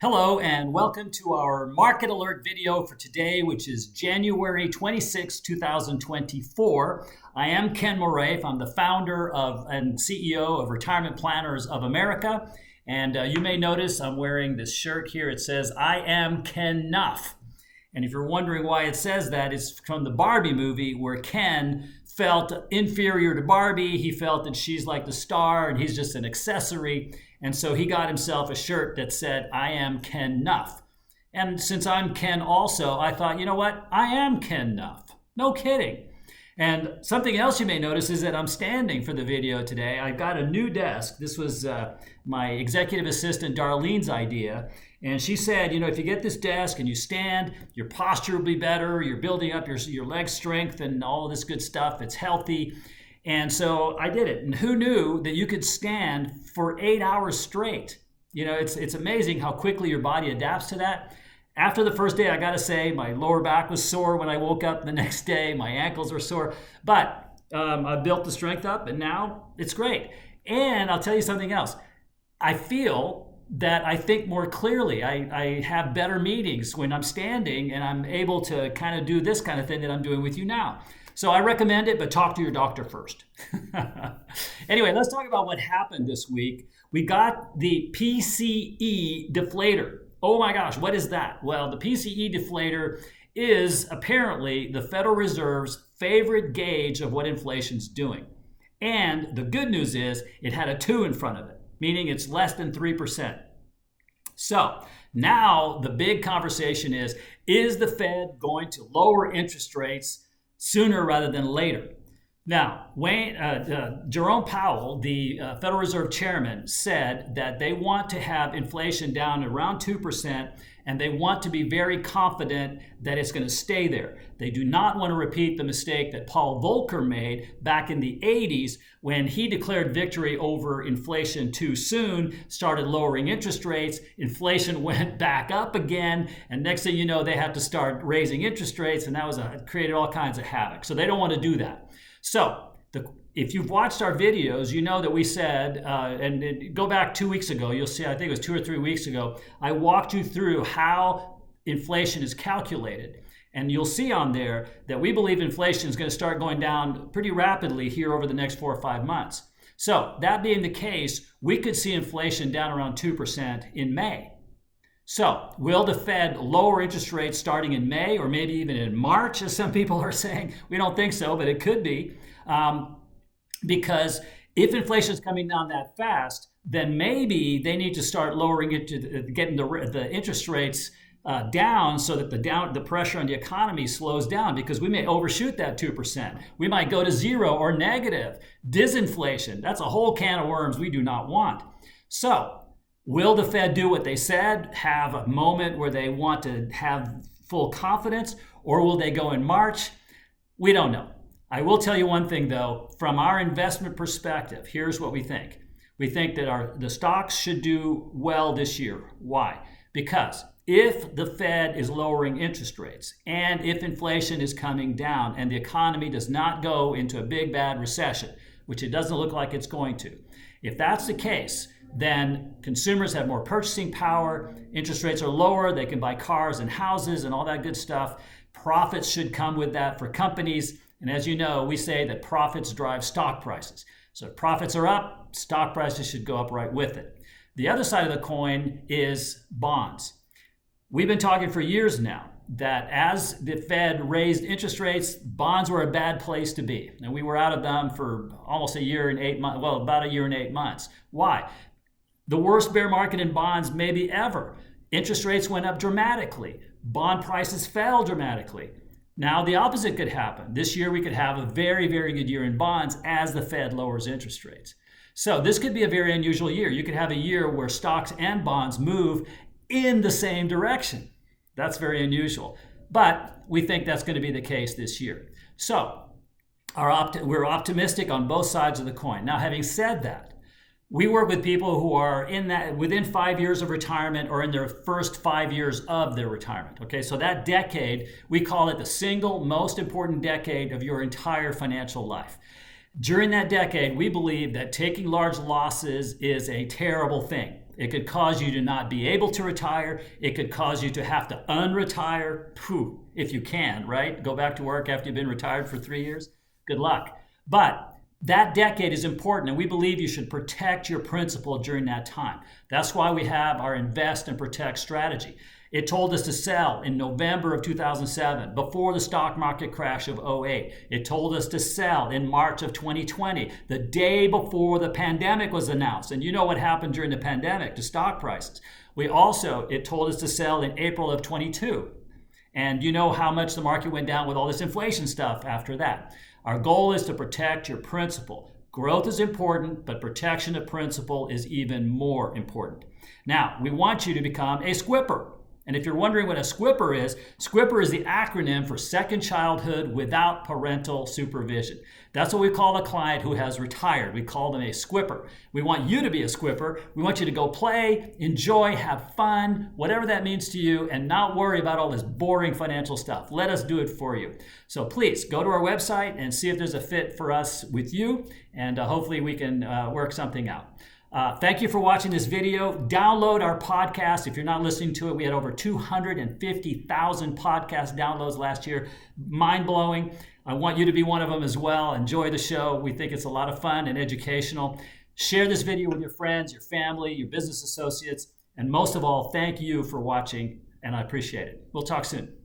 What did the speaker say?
Hello and welcome to our market alert video for today, which is January 26, 2024. I am Ken Moraif. I'm the founder and CEO of Retirement Planners of America. And you may notice I'm wearing this shirt here. It says, I am Kenough. And if you're wondering why it says that, it's from the Barbie movie where Ken felt inferior to Barbie. He felt that she's like the star and he's just an accessory. And so he got himself a shirt that said, I am Kenough. And since I'm Ken also, I thought, you know what? I am Kenough. No kidding. And something else you may notice is that I'm standing for the video today. I got a new desk. This was my executive assistant, Darlene's idea. And she said, you know, if you get this desk and you stand, your posture will be better. You're building up your leg strength and all this good stuff. It's healthy. And so I did it. And who knew that you could stand for 8 hours straight? You know, it's amazing how quickly your body adapts to that. After the first day, I got to say, my lower back was sore when I woke up the next day. My ankles were sore. But I built the strength up, and now it's great. And I'll tell you something else. I feel that I think more clearly. I have better meetings when I'm standing, and I'm able to kind of do this kind of thing that I'm doing with you now. So I recommend it, but talk to your doctor first. Anyway, let's talk about what happened this week. We got the PCE deflator. Oh my gosh, what is that? Well, the PCE deflator is apparently the Federal Reserve's favorite gauge of what inflation's doing. And the good news is it had a 2 in front of it, meaning it's less than 3%. So now the big conversation is the Fed going to lower interest rates sooner rather than later? Now, Jerome Powell, the Federal Reserve Chairman, said that they want to have inflation down around 2%, and they want to be very confident that it's going to stay there. They do not want to repeat the mistake that Paul Volcker made back in the 80s when he declared victory over inflation too soon, started lowering interest rates, inflation went back up again, and next thing you know, they have to start raising interest rates, and that created all kinds of havoc. So they don't want to do that. So if you've watched our videos, you know that we said, go back 2 weeks ago, you'll see, I think it was 2 or 3 weeks ago, I walked you through how inflation is calculated. And you'll see on there that we believe inflation is going to start going down pretty rapidly here over the next 4 or 5 months. So that being the case, we could see inflation down around 2% in May. So will the Fed lower interest rates starting in May or maybe even in March, as some people are saying? We don't think so, but it could be. Because if inflation is coming down that fast, then maybe they need to start lowering it, getting the interest rates down so that the pressure on the economy slows down, because we may overshoot that 2%. We might go to 0 or negative. Disinflation, that's a whole can of worms we do not want. So will the Fed do what they said, have a moment where they want to have full confidence, or will they go in March? We don't know. I will tell you one thing, though. From our investment perspective, here's what we think. We think that the stocks should do well this year. Why? Because if the Fed is lowering interest rates and if inflation is coming down and the economy does not go into a big bad recession, which it doesn't look like it's going to, if that's the case, then consumers have more purchasing power, interest rates are lower, they can buy cars and houses and all that good stuff. Profits should come with that for companies. And as you know, we say that profits drive stock prices. So if profits are up, stock prices should go up right with it. The other side of the coin is bonds. We've been talking for years now that as the Fed raised interest rates, bonds were a bad place to be. And we were out of them for almost a year and 8 months, well, about a year and 8 months. Why? The worst bear market in bonds maybe ever. Interest rates went up dramatically. Bond prices fell dramatically. Now the opposite could happen. This year we could have a very, very good year in bonds as the Fed lowers interest rates. So this could be a very unusual year. You could have a year where stocks and bonds move in the same direction. That's very unusual. But we think that's going to be the case this year. So we're optimistic on both sides of the coin. Now, having said that, we work with people who are within 5 years of retirement or in their first 5 years of their retirement. Okay, so that decade, we call it the single most important decade of your entire financial life. During that decade, we believe that taking large losses is a terrible thing. It could cause you to not be able to retire. It could cause you to have to unretire, if you can, right? Go back to work after you've been retired for 3 years. Good luck. But that decade is important, and we believe you should protect your principal during that time. That's why we have our invest and protect strategy. It told us to sell in November of 2007, before the stock market crash of '08. It told us to sell in March of 2020, the day before the pandemic was announced. And you know what happened during the pandemic to stock prices. It told us to sell in April of 22. And you know how much the market went down with all this inflation stuff after that. Our goal is to protect your principal. Growth is important, but protection of principal is even more important. Now, we want you to become a SCWPS. And if you're wondering what a SCWPS is the acronym for Second Childhood Without Parental Supervision. That's what we call a client who has retired. We call them a SCWPS. We want you to be a SCWPS. We want you to go play, enjoy, have fun, whatever that means to you, and not worry about all this boring financial stuff. Let us do it for you. So please go to our website and see if there's a fit for us with you, and hopefully we can work something out. Thank you for watching this video. Download our podcast. If you're not listening to it, we had over 250,000 podcast downloads last year. Mind-blowing. I want you to be one of them as well. Enjoy the show. We think it's a lot of fun and educational. Share this video with your friends, your family, your business associates, and most of all, thank you for watching, and I appreciate it. We'll talk soon.